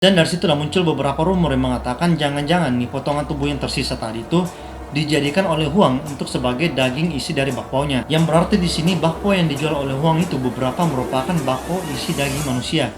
Dan dari situlah muncul beberapa rumor yang mengatakan jangan-jangan nih potongan tubuh yang tersisa tadi itu dijadikan oleh Huang untuk sebagai daging isi dari bakpaonya. Yang berarti di sini bakpao yang dijual oleh Huang itu beberapa merupakan bakpao isi daging manusia.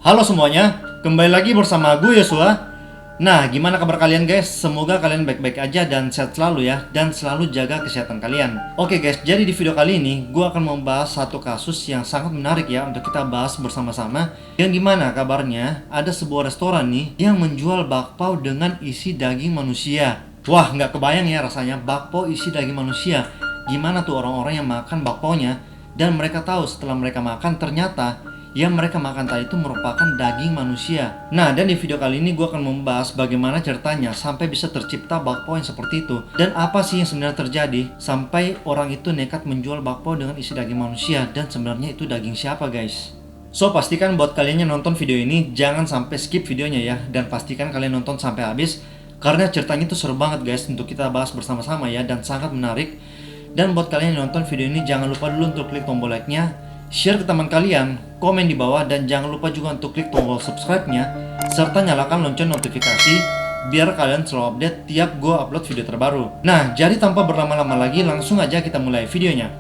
Halo semuanya, kembali lagi bersama gue Yosua. Nah, gimana kabar kalian guys? Semoga kalian baik-baik aja dan sehat selalu ya, dan selalu jaga kesehatan kalian. Oke guys, jadi di video kali ini gue akan membahas satu kasus yang sangat menarik ya untuk kita bahas bersama-sama. Yang gimana kabarnya ada sebuah restoran nih yang menjual bakpao dengan isi daging manusia. Wah, nggak kebayang ya rasanya bakpao isi daging manusia. Gimana tuh orang-orang yang makan bakpaonya dan mereka tahu setelah mereka makan ternyata yang mereka makan tadi itu merupakan daging manusia. Nah, dan di video kali ini gue akan membahas bagaimana ceritanya sampai bisa tercipta bakpao yang seperti itu. Dan apa sih yang sebenarnya terjadi sampai orang itu nekat menjual bakpao dengan isi daging manusia. Dan sebenarnya itu daging siapa guys? So, pastikan buat kalian yang nonton video ini jangan sampai skip videonya ya. Dan pastikan kalian nonton sampai habis, karena ceritanya itu seru banget guys untuk kita bahas bersama-sama ya. Dan sangat menarik. Dan buat kalian yang nonton video ini jangan lupa dulu untuk klik tombol like-nya, share ke teman kalian, komen di bawah, dan jangan lupa juga untuk klik tombol subscribe-nya, serta nyalakan lonceng notifikasi, biar kalian selalu update tiap gue upload video terbaru. Nah, jadi tanpa berlama-lama lagi, langsung aja kita mulai videonya.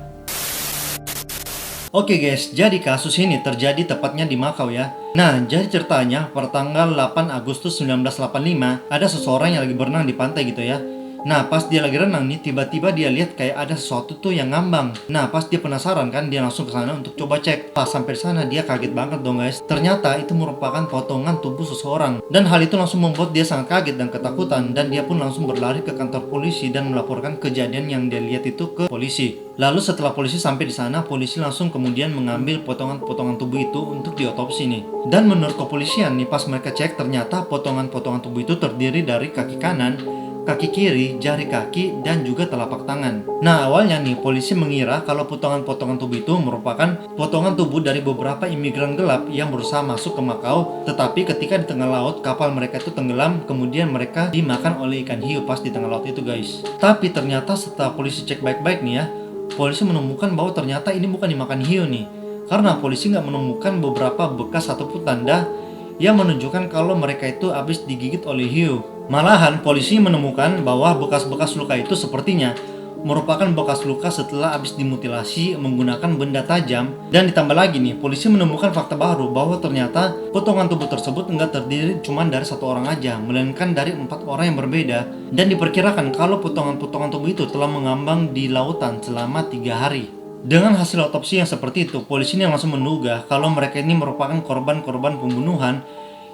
Oke guys, jadi kasus ini terjadi tepatnya di Makau ya. Nah, jadi ceritanya pada tanggal 8 Agustus 1985, ada seseorang yang lagi berenang di pantai gitu ya. Nah, pas dia lagi renang nih, tiba-tiba dia lihat kayak ada sesuatu tuh yang ngambang. Nah, pas dia penasaran kan, dia langsung ke sana untuk coba cek. Pas sampai sana dia kaget banget dong guys. Ternyata itu merupakan potongan tubuh seseorang. Dan hal itu langsung membuat dia sangat kaget dan ketakutan. Dan dia pun langsung berlari ke kantor polisi dan melaporkan kejadian yang dia lihat itu ke polisi. Lalu setelah polisi sampai di sana, polisi langsung kemudian mengambil potongan-potongan tubuh itu untuk diotopsi nih. Dan menurut kepolisian nih, pas mereka cek ternyata potongan-potongan tubuh itu terdiri dari kaki kanan, kaki kiri, jari kaki, dan juga telapak tangan. Nah, awalnya nih polisi mengira kalau potongan-potongan tubuh itu merupakan potongan tubuh dari beberapa imigran gelap yang berusaha masuk ke Makau. Tetapi ketika di tengah laut kapal mereka itu tenggelam, kemudian mereka dimakan oleh ikan hiu pas di tengah laut itu guys. Tapi ternyata setelah polisi cek baik-baik nih ya, polisi menemukan bahwa ternyata ini bukan dimakan hiu nih. Karena polisi nggak menemukan beberapa bekas ataupun tanda yang menunjukkan kalau mereka itu habis digigit oleh hiu. Malahan polisi menemukan bahwa bekas-bekas luka itu sepertinya merupakan bekas luka setelah habis dimutilasi menggunakan benda tajam. Dan ditambah lagi nih, polisi menemukan fakta baru bahwa ternyata potongan tubuh tersebut enggak terdiri cuma dari satu orang aja, melainkan dari 4 orang yang berbeda. Dan diperkirakan kalau potongan-potongan tubuh itu telah mengambang di lautan selama 3 hari. Dengan hasil otopsi yang seperti itu, polisi ini langsung menduga kalau mereka ini merupakan korban-korban pembunuhan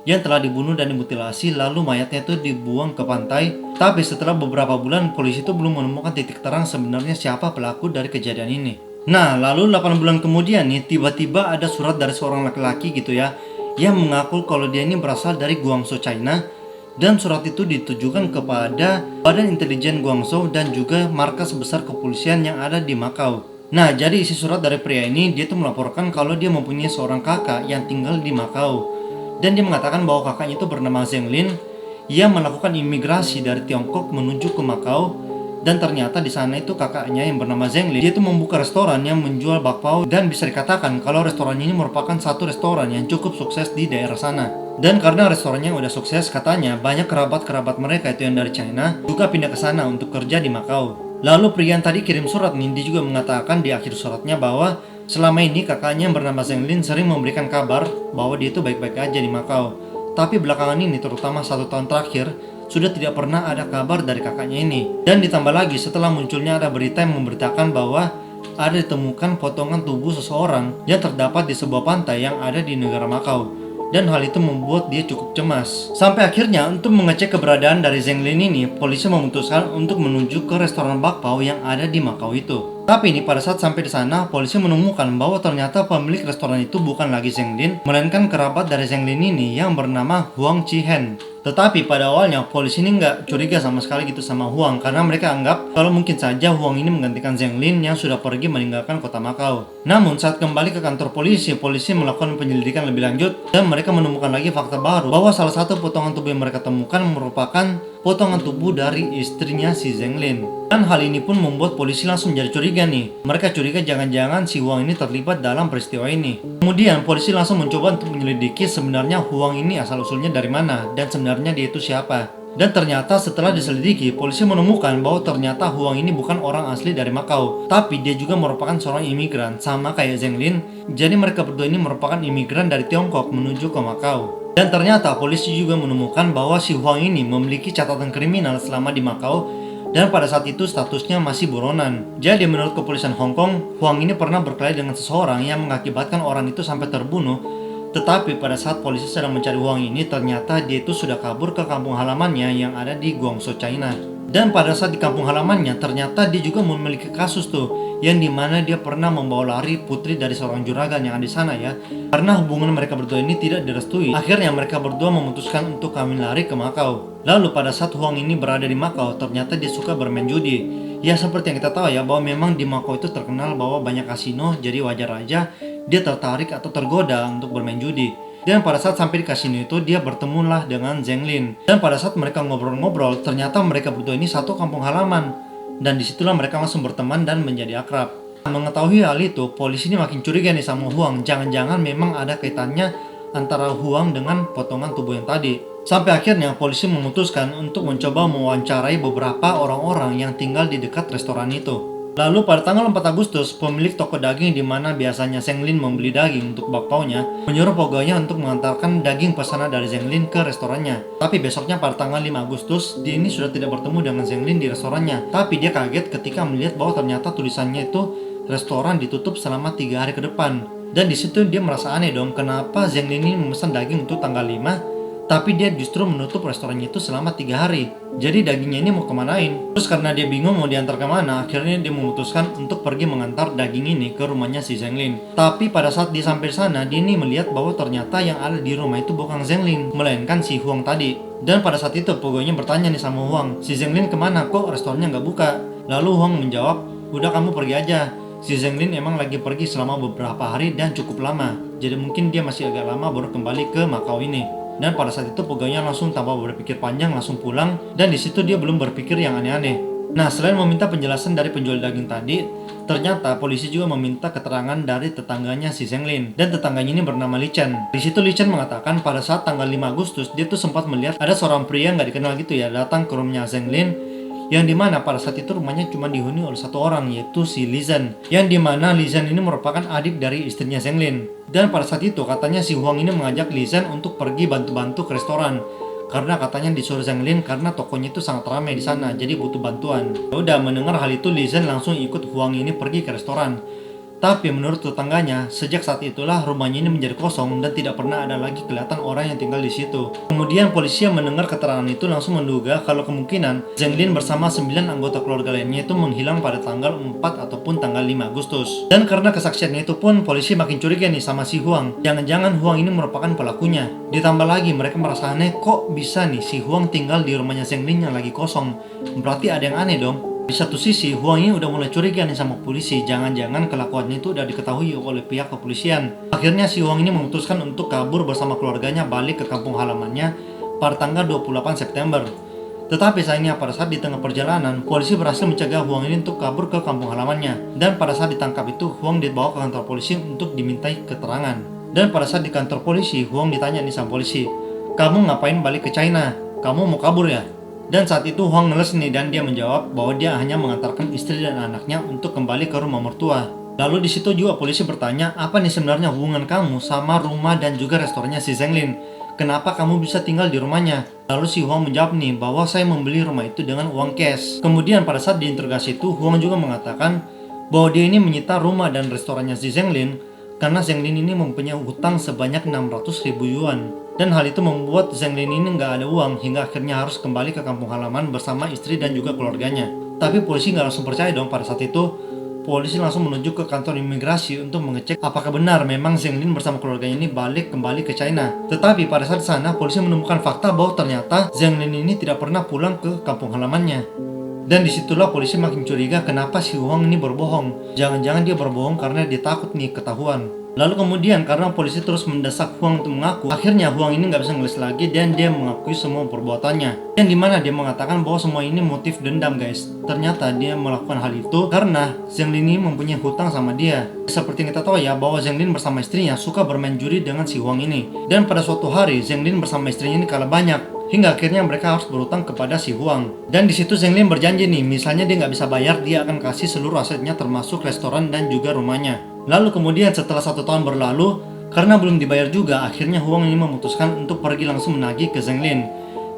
yang telah dibunuh dan dimutilasi, lalu mayatnya itu dibuang ke pantai. Tapi setelah beberapa bulan, polisi itu belum menemukan titik terang sebenarnya siapa pelaku dari kejadian ini. Nah, lalu 8 bulan kemudian nih, tiba-tiba ada surat dari seorang laki-laki gitu ya, yang mengaku kalau dia ini berasal dari Guangzhou, China. Dan surat itu ditujukan kepada Badan Intelijen Guangzhou dan juga markas besar kepolisian yang ada di Makau. Nah, jadi isi surat dari pria ini, dia tuh melaporkan kalau dia mempunyai seorang kakak yang tinggal di Makau. Dan dia mengatakan bahwa kakaknya itu bernama Zheng Lin yang melakukan imigrasi dari Tiongkok menuju ke Makau. Dan ternyata di sana itu kakaknya yang bernama Zheng Lin, dia itu membuka restoran yang menjual bakpao. Dan bisa dikatakan kalau restoran ini merupakan satu restoran yang cukup sukses di daerah sana. Dan karena restorannya udah sukses, katanya banyak kerabat-kerabat mereka itu yang dari China juga pindah ke sana untuk kerja di Makau. Lalu pria yang tadi kirim surat nih, dia juga mengatakan di akhir suratnya bahwa selama ini kakaknya yang bernama Zheng Lin sering memberikan kabar bahwa dia itu baik-baik aja di Makau. Tapi belakangan ini, terutama 1 tahun terakhir, sudah tidak pernah ada kabar dari kakaknya ini. Dan ditambah lagi setelah munculnya ada berita yang memberitakan bahwa ada ditemukan potongan tubuh seseorang yang terdapat di sebuah pantai yang ada di negara Makau. Dan hal itu membuat dia cukup cemas. Sampai akhirnya untuk mengecek keberadaan dari Zheng Lin ini, polisi memutuskan untuk menuju ke restoran bakpao yang ada di Makau itu. Tapi ini pada saat sampai di sana, polisi menemukan bahwa ternyata pemilik restoran itu bukan lagi Zheng Lin, melainkan kerabat dari Zheng Lin ini yang bernama Huang Chi-hen. Tetapi pada awalnya polisi ini nggak curiga sama sekali gitu sama Huang, karena mereka anggap kalau mungkin saja Huang ini menggantikan Zheng Lin yang sudah pergi meninggalkan kota Makau. Namun saat kembali ke kantor polisi melakukan penyelidikan lebih lanjut dan mereka menemukan lagi fakta baru bahwa salah satu potongan tubuh yang mereka temukan merupakan potongan tubuh dari istrinya si Zheng Lin. Dan hal ini pun membuat polisi langsung menjadi curiga nih. Mereka curiga jangan-jangan si Huang ini terlibat dalam peristiwa ini. Kemudian polisi langsung mencoba untuk menyelidiki sebenarnya Huang ini asal-usulnya dari mana dan sebenarnya dia itu siapa. Dan ternyata setelah diselidiki, polisi menemukan bahwa ternyata Huang ini bukan orang asli dari Makau, tapi dia juga merupakan seorang imigran, sama kayak Zheng Lin. Jadi mereka berdua ini merupakan imigran dari Tiongkok menuju ke Makau. Dan ternyata polisi juga menemukan bahwa si Huang ini memiliki catatan kriminal selama di Makau, dan pada saat itu statusnya masih buronan. Jadi menurut kepolisian Hong Kong, Huang ini pernah berkelahi dengan seseorang yang mengakibatkan orang itu sampai terbunuh. Tetapi pada saat polisi sedang mencari Huang ini, ternyata dia itu sudah kabur ke kampung halamannya yang ada di Guangzhou, China. Dan pada saat di kampung halamannya, ternyata dia juga memiliki kasus tuh, yang dimana dia pernah membawa lari putri dari seorang juragan yang ada di sana ya. Karena hubungan mereka berdua ini tidak direstui, akhirnya mereka berdua memutuskan untuk kawin lari ke Makau. Lalu pada saat Huang ini berada di Makau, ternyata dia suka bermain judi. Ya seperti yang kita tahu ya, bahwa memang di Makau itu terkenal bahwa banyak kasino, jadi wajar aja dia tertarik atau tergoda untuk bermain judi. Dan pada saat sampai di kasino itu, dia bertemulah dengan Zheng Lin. Dan pada saat mereka ngobrol-ngobrol, ternyata mereka berdua ini satu kampung halaman. Dan disitulah mereka langsung berteman dan menjadi akrab. Mengetahui hal itu, polisi ini makin curiga nih sama Huang. Jangan-jangan memang ada kaitannya antara Huang dengan potongan tubuh yang tadi. Sampai akhirnya polisi memutuskan untuk mencoba mewawancarai beberapa orang-orang yang tinggal di dekat restoran itu. Lalu pada tanggal 4 Agustus, pemilik toko daging di mana biasanya Zheng Lin membeli daging untuk bakpaunya, menyuruh pegawainya untuk mengantarkan daging pesanan dari Zheng Lin ke restorannya. Tapi besoknya pada tanggal 5 Agustus, dia ini sudah tidak bertemu dengan Zheng Lin di restorannya. Tapi dia kaget ketika melihat bahwa ternyata tulisannya itu restoran ditutup selama 3 hari ke depan. Dan disitu dia merasa aneh dong, kenapa Zheng Lin ini memesan daging untuk tanggal 5, tapi dia justru menutup restorannya itu selama 3 hari. Jadi dagingnya ini mau kemanain? Terus karena dia bingung mau diantar kemana, akhirnya dia memutuskan untuk pergi mengantar daging ini ke rumahnya si Zheng Lin. Tapi pada saat dia sampai sana, dia ini melihat bahwa ternyata yang ada di rumah itu bukan Zheng Lin, melainkan si Huang tadi. Dan pada saat itu pegawainya bertanya nih sama Huang, si Zheng Lin kemana kok restorannya nggak buka? Lalu Huang menjawab, udah kamu pergi aja. Si Zheng Lin emang lagi pergi selama beberapa hari dan cukup lama. Jadi mungkin dia masih agak lama baru kembali ke Makau ini. Dan pada saat itu pegawainya langsung tanpa berpikir panjang langsung pulang, dan di situ dia belum berpikir yang aneh-aneh. Nah, selain meminta penjelasan dari penjual daging tadi, ternyata polisi juga meminta keterangan dari tetangganya si Zheng Lin, dan tetangganya ini bernama Li Chen. Di situ Li Chen mengatakan pada saat tanggal 5 Agustus dia tuh sempat melihat ada seorang pria nggak dikenal gitu ya datang ke rumahnya Zheng Lin, yang dimana pada saat itu rumahnya cuma dihuni oleh satu orang, yaitu si Li Zhen, yang dimana Li Zhen ini merupakan adik dari istrinya Zheng Lin. Dan pada saat itu katanya si Huang ini mengajak Li Zhen untuk pergi bantu-bantu ke restoran, karena katanya disuruh Zheng Lin karena tokonya itu sangat ramai di sana, jadi butuh bantuan. Udah mendengar hal itu, Li Zhen langsung ikut Huang ini pergi ke restoran. Tapi menurut tetangganya, sejak saat itulah rumahnya ini menjadi kosong dan tidak pernah ada lagi kelihatan orang yang tinggal di situ. Kemudian polisi yang mendengar keterangan itu langsung menduga kalau kemungkinan Zheng Lin bersama 9 anggota keluarga lainnya itu menghilang pada tanggal 4 ataupun tanggal 5 Agustus. Dan karena kesaksiannya itu pun polisi makin curiga nih sama si Huang. Jangan-jangan Huang ini merupakan pelakunya. Ditambah lagi mereka merasa aneh, kok bisa nih si Huang tinggal di rumahnya Zheng Lin yang lagi kosong. Berarti ada yang aneh dong. Di satu sisi, Huang ini udah mulai curiga nih sama polisi, jangan-jangan kelakuannya itu udah diketahui oleh pihak kepolisian. Akhirnya si Huang ini memutuskan untuk kabur bersama keluarganya balik ke kampung halamannya pada tanggal 28 September. Tetapi sayangnya pada saat di tengah perjalanan, polisi berhasil mencegah Huang ini untuk kabur ke kampung halamannya. Dan pada saat ditangkap itu, Huang dibawa ke kantor polisi untuk dimintai keterangan. Dan pada saat di kantor polisi, Huang ditanya nih sama polisi, "Kamu ngapain balik ke China? Kamu mau kabur ya?" Dan saat itu Huang ngeles nih, dan dia menjawab bahwa dia hanya mengantarkan istri dan anaknya untuk kembali ke rumah mertua. Lalu di situ juga polisi bertanya, apa nih sebenarnya hubungan kamu sama rumah dan juga restorannya si Zheng Lin? Kenapa kamu bisa tinggal di rumahnya? Lalu si Huang menjawab nih bahwa saya membeli rumah itu dengan uang cash. Kemudian pada saat diinterogasi itu, Huang juga mengatakan bahwa dia ini menyita rumah dan restorannya si Zheng Lin karena Zheng Lin ini mempunyai hutang sebanyak 600.000 yuan. Dan hal itu membuat Zheng Lin ini nggak ada uang hingga akhirnya harus kembali ke kampung halaman bersama istri dan juga keluarganya. Tapi polisi nggak langsung percaya dong. Pada saat itu, polisi langsung menuju ke kantor imigrasi untuk mengecek apakah benar memang Zheng Lin bersama keluarganya ini balik kembali ke China. Tetapi pada saat sana, polisi menemukan fakta bahwa ternyata Zheng Lin ini tidak pernah pulang ke kampung halamannya. Dan disitulah polisi makin curiga kenapa si Huang ini berbohong. Jangan-jangan dia berbohong karena dia takut nih ketahuan. Lalu kemudian karena polisi terus mendesak Huang untuk mengaku, akhirnya Huang ini nggak bisa ngeles lagi dan dia mengakui semua perbuatannya. Yang dimana dia mengatakan bahwa semua ini motif dendam guys. Ternyata dia melakukan hal itu karena Zheng Lin ini mempunyai hutang sama dia. Seperti yang kita tahu ya bahwa Zheng Lin bersama istrinya suka bermain judi dengan si Huang ini. Dan pada suatu hari Zheng Lin bersama istrinya ini kalah banyak. Hingga akhirnya mereka harus berutang kepada si Huang. Dan di situ Zheng Lin berjanji nih, misalnya dia nggak bisa bayar, dia akan kasih seluruh asetnya termasuk restoran dan juga rumahnya. Lalu kemudian setelah 1 tahun berlalu, karena belum dibayar juga, akhirnya Huang ini memutuskan untuk pergi langsung menagih ke Zheng Lin.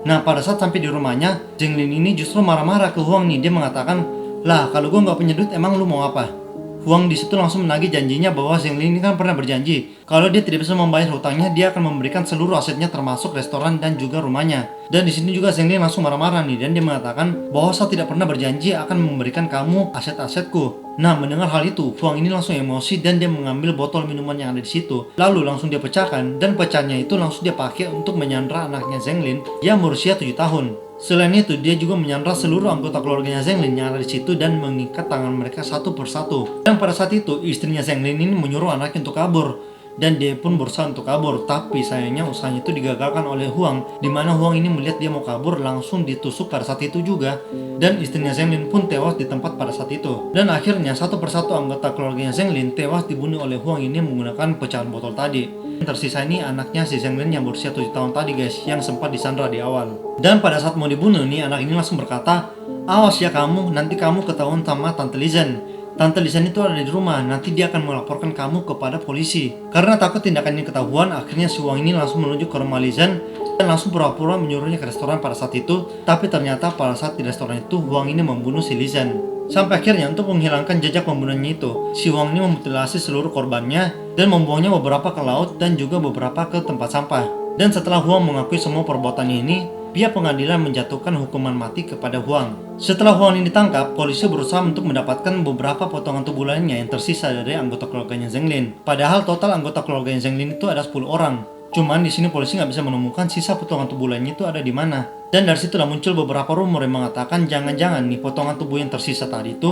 Nah pada saat sampai di rumahnya, Zheng Lin ini justru marah-marah ke Huang nih. Dia mengatakan, lah kalau gue nggak punya duit emang lu mau apa? Huang di situ langsung menagih janjinya bahwa Zheng Lin ini kan pernah berjanji kalau dia tidak bisa membayar hutangnya, dia akan memberikan seluruh asetnya termasuk restoran dan juga rumahnya. Dan di sini juga Zheng Lin langsung marah-marah nih dan dia mengatakan bahwa saya tidak pernah berjanji akan memberikan kamu aset-asetku. Nah, mendengar hal itu, Huang ini langsung emosi dan dia mengambil botol minuman yang ada di situ. Lalu langsung dia pecahkan dan pecahnya itu langsung dia pakai untuk menyandra anaknya Zheng Lin yang berusia 7 tahun. Selain itu, dia juga menyandra seluruh anggota keluarganya Zheng Lin yang ada di situ dan mengikat tangan mereka satu persatu. Dan pada saat itu, istrinya Zheng Lin ini menyuruh anaknya untuk kabur. Dan dia pun berusaha untuk kabur, tapi sayangnya usahanya itu digagalkan oleh Huang, di mana Huang ini melihat dia mau kabur langsung ditusuk pada saat itu juga. Dan istrinya Zheng Lin pun tewas di tempat pada saat itu. Dan akhirnya satu persatu anggota keluarganya Zheng Lin tewas dibunuh oleh Huang ini menggunakan pecahan botol tadi. Tersisa ini anaknya si Zheng Lin yang berusia 7 tahun tadi guys, yang sempat disandra di awal. Dan pada saat mau dibunuh nih, anak ini langsung berkata, awas ya kamu, nanti kamu ketahuan sama Tante Lizen. Tante Lizen itu ada di rumah, nanti dia akan melaporkan kamu kepada polisi. Karena takut tindakan ini ketahuan, akhirnya si Huang ini langsung menuju ke rumah Lizen dan langsung pura-pura menyuruhnya ke restoran pada saat itu. Tapi ternyata pada saat di restoran itu, Huang ini membunuh si Lizen. Sampai akhirnya untuk menghilangkan jejak pembunuhannya itu, si Huang ini memutilasi seluruh korbannya dan membuangnya beberapa ke laut dan juga beberapa ke tempat sampah. Dan setelah Huang mengakui semua perbuatannya ini, pihak pengadilan menjatuhkan hukuman mati kepada Huang. Setelah Huang ini ditangkap, polisi berusaha untuk mendapatkan beberapa potongan tubuh lainnya yang tersisa dari anggota keluarganya Zheng Lin. Padahal total anggota keluarganya Zheng Lin itu ada 10 orang. Cuman di sini polisi nggak bisa menemukan sisa potongan tubuh lainnya itu ada di mana. Dan dari situlah muncul beberapa rumor yang mengatakan jangan-jangan nih potongan tubuh yang tersisa tadi itu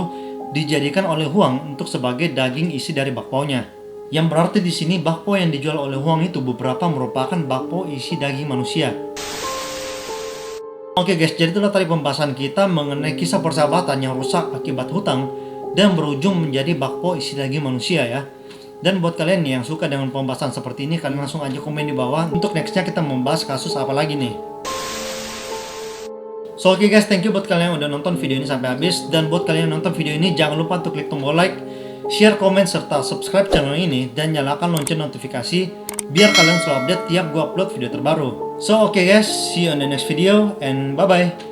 dijadikan oleh Huang untuk sebagai daging isi dari bakpaunya. Yang berarti di sini bakpao yang dijual oleh Huang itu beberapa merupakan bakpao isi daging manusia. Oke guys, jadi itulah tadi pembahasan kita mengenai kisah persahabatan yang rusak akibat hutang dan berujung menjadi bakpao isi daging manusia ya. Dan buat kalian nih yang suka dengan pembahasan seperti ini, kalian langsung aja komen di bawah untuk nextnya kita membahas kasus apa lagi nih. So oke guys, thank you buat kalian yang udah nonton video ini sampai habis. Dan buat kalian yang nonton video ini, jangan lupa untuk klik tombol like, share, komen, serta subscribe channel ini dan nyalakan lonceng notifikasi biar kalian selalu update tiap gua upload video terbaru. So oke guys, see you on the next video and bye bye.